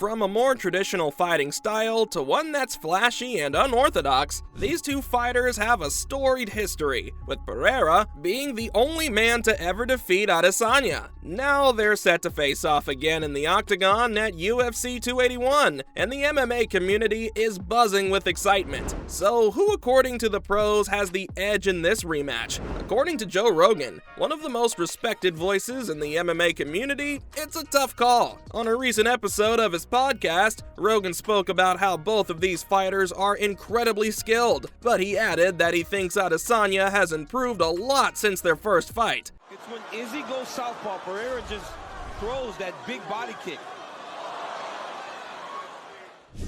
From a more traditional fighting style to one that's flashy and unorthodox, these two fighters have a storied history, with Pereira being the only man to ever defeat Adesanya. Now they're set to face off again in the octagon at UFC 281, and the MMA community is buzzing with excitement. So who, according to the pros, has the edge in this rematch? According to Joe Rogan, one of the most respected voices in the MMA community, it's a tough call. On a recent episode of his podcast, Rogan spoke about how both of these fighters are incredibly skilled, but he added that he thinks Adesanya has improved a lot since their first fight. It's when Izzy goes southpaw, Pereira just throws that big body kick.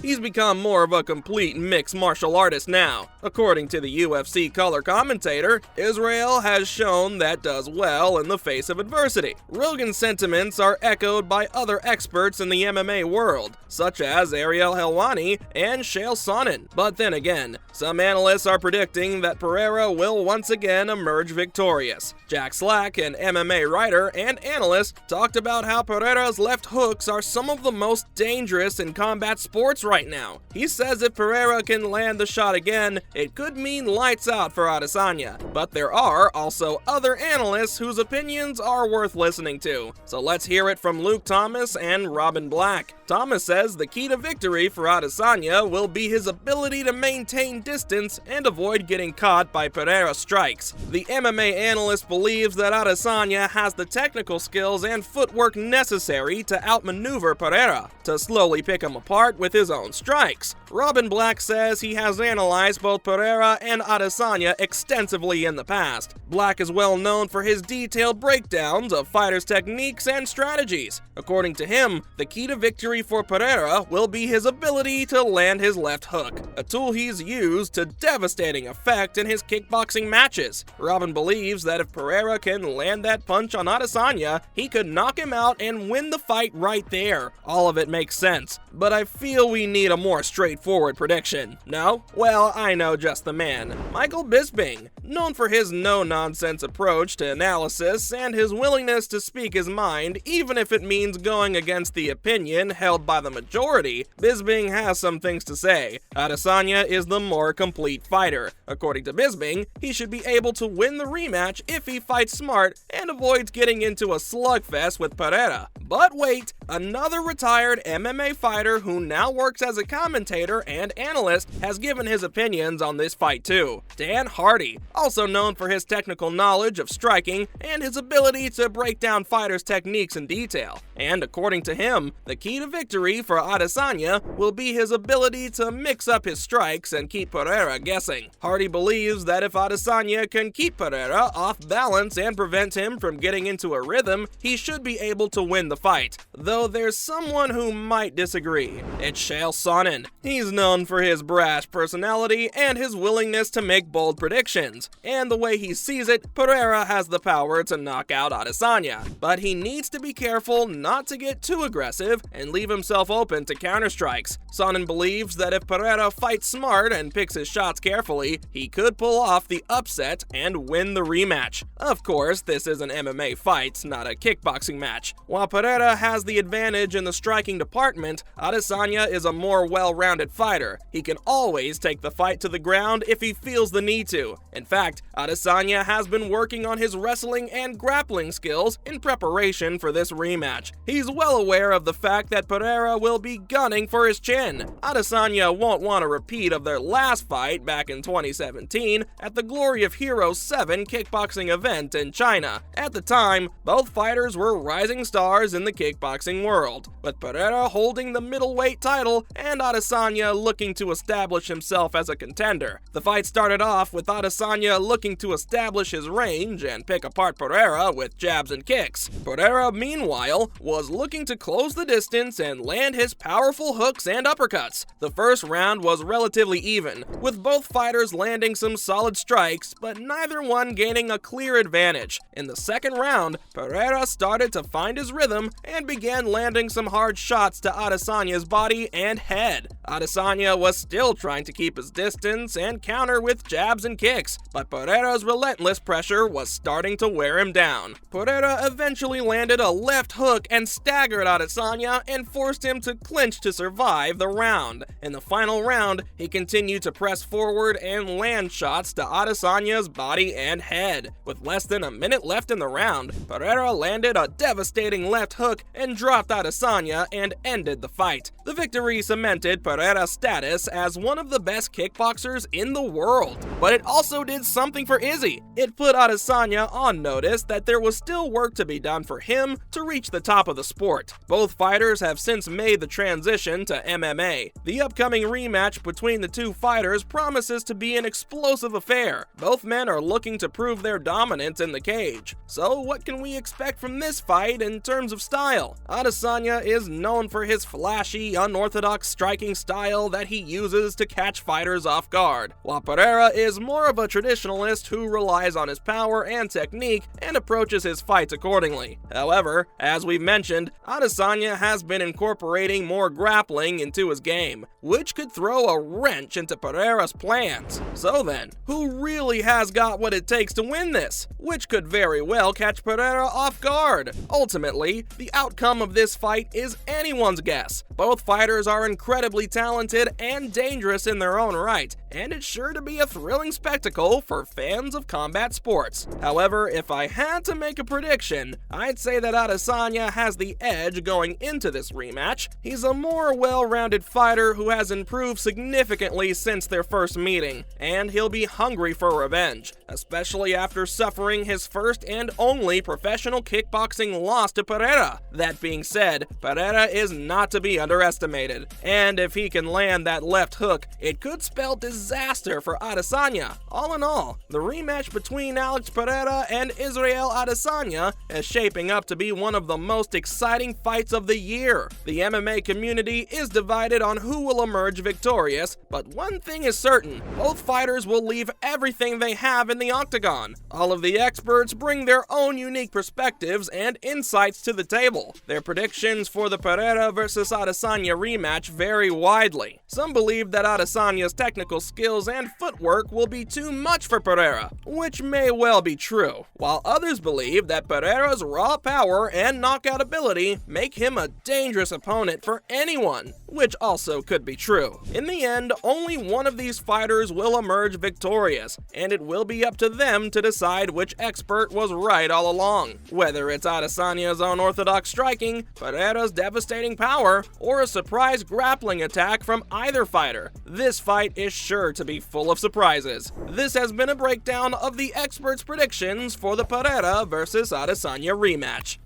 He's become more of a complete mixed martial artist now. According to the UFC color commentator, Israel has shown that does well in the face of adversity. Rogan's sentiments are echoed by other experts in the MMA world, such as Ariel Helwani and Chael Sonnen. But then again, some analysts are predicting that Pereira will once again emerge victorious. Jack Slack, an MMA writer and analyst, talked about how Pereira's left hooks are some of the most dangerous in combat sports right now. He says if Pereira can land the shot again, it could mean lights out for Adesanya. But there are also other analysts whose opinions are worth listening to. So let's hear it from Luke Thomas and Robin Black. Thomas says the key to victory for Adesanya will be his ability to maintain distance and avoid getting caught by Pereira's strikes. The MMA analyst believes that Adesanya has the technical skills and footwork necessary to outmaneuver Pereira, to slowly pick him apart with his own strikes. Robin Black says he has analyzed both Pereira and Adesanya extensively in the past. Black is well known for his detailed breakdowns of fighters' techniques and strategies. According to him, the key to victory for Pereira will be his ability to land his left hook, a tool he's used to devastating effect in his kickboxing matches. Robin believes that if Pereira can land that punch on Adesanya, he could knock him out and win the fight right there. All of it makes sense, but I feel we need a more straightforward prediction. No? Well, I know just the man. Michael Bisping, known for his no-nonsense approach to analysis and his willingness to speak his mind, even if it means going against the opinion held by the majority. Bisping has some things to say. Adesanya is the more complete fighter. According to Bisping, he should be able to win the rematch if he fights smart and avoids getting into a slugfest with Pereira. But wait, another retired MMA fighter who now works as a commentator and analyst has given his opinions on this fight too. Dan Hardy, also known for his technical knowledge of striking and his ability to break down fighters' techniques in detail. And according to him, the key to victory for Adesanya will be his ability to mix up his strikes and keep Pereira guessing. Hardy believes that if Adesanya can keep Pereira off balance and prevent him from getting into a rhythm, he should be able to win the fight. Though there's someone who might disagree. It's Chael Sonnen. He's known for his brash personality and his willingness to make bold predictions. And the way he sees it, Pereira has the power to knock out Adesanya. But he needs to be careful not to get too aggressive and leave himself open to counterstrikes. Sonnen believes that if Pereira fights smart and picks his shots carefully, he could pull off the upset and win the rematch. Of course, this is an MMA fight, not a kickboxing match. While Pereira has the advantage in the striking department, Adesanya is a more well-rounded fighter. He can always take the fight to the ground if he feels the need to. In fact, Adesanya has been working on his wrestling and grappling skills in preparation for this rematch. He's well aware of the fact that Pereira will be gunning for his chin. Adesanya won't want a repeat of their last fight back in 2017 at the Glory of Heroes 7 kickboxing event in China. At the time, both fighters were rising stars in the kickboxing world, with Pereira holding the middleweight title and Adesanya looking to establish himself as a contender. The fight started off with Adesanya looking to establish his range and pick apart Pereira with jabs and kicks. Pereira, meanwhile, was looking to close the distance and land his powerful hooks and uppercuts. The first round was relatively even, even, with both fighters landing some solid strikes, but neither one gaining a clear advantage. In the second round, Pereira started to find his rhythm and began landing some hard shots to Adesanya's body and head. Adesanya was still trying to keep his distance and counter with jabs and kicks, but Pereira's relentless pressure was starting to wear him down. Pereira eventually landed a left hook and staggered Adesanya and forced him to clinch to survive the round. In the final round, he continued to press forward and land shots to Adesanya's body and head. With less than a minute left in the round, Pereira landed a devastating left hook and dropped Adesanya and ended the fight. The victory cemented Pereira's status as one of the best kickboxers in the world. But it also did something for Izzy. It put Adesanya on notice that there was still work to be done for him to reach the top of the sport. Both fighters have since made the transition to MMA. The upcoming rematch between the two fighters promises to be an explosive affair. Both men are looking to prove their dominance in the cage. So what can we expect from this fight in terms of style? Adesanya is known for his flashy, unorthodox striking style that he uses to catch fighters off guard, while Pereira is more of a traditionalist who relies on his power and technique and approaches his fights accordingly. However, as we've mentioned, Adesanya has been incorporating more grappling into his game, which could throw a wrench into Pereira's plans. So then, who really has got what it takes to win this? Which could very well catch Pereira off guard? Ultimately, the outcome of this fight is anyone's guess. Both fighters are incredibly talented and dangerous in their own right, and it's sure to be a thrilling spectacle for fans of combat sports. However, if I had to make a prediction, I'd say that Adesanya has the edge going into this rematch. He's a more well-rounded fighter who has improved significantly since their first meeting, and he'll be hungry for revenge, especially after suffering his first and only professional kickboxing loss to Pereira. That being said, Pereira is not to be underestimated, and if he can land that left hook, it could spell disaster for Adesanya. All in all, the rematch between Alex Pereira and Israel Adesanya is shaping up to be one of the most exciting fights of the year. The MMA community is divided on who will emerge victorious, but one thing is certain: both fighters will leave everything they have in the octagon. All of the experts bring their own unique perspectives and insights to the table. Their predictions for the Pereira versus Adesanya rematch vary widely. Some believe that Adesanya's technical skills and footwork will be too much for Pereira, which may well be true, while others believe that Pereira's raw power and knockout ability make him a dangerous opponent for anyone, which also could be true. In the end, only one of these fighters will emerge victorious, and it will be up to them to decide which expert was right all along. Whether it's Adesanya's unorthodox striking, Pereira's devastating power, or a surprise grappling attack from either fighter, this fight is sure to be full of surprises. This has been a breakdown of the experts' predictions for the Pereira versus Adesanya rematch.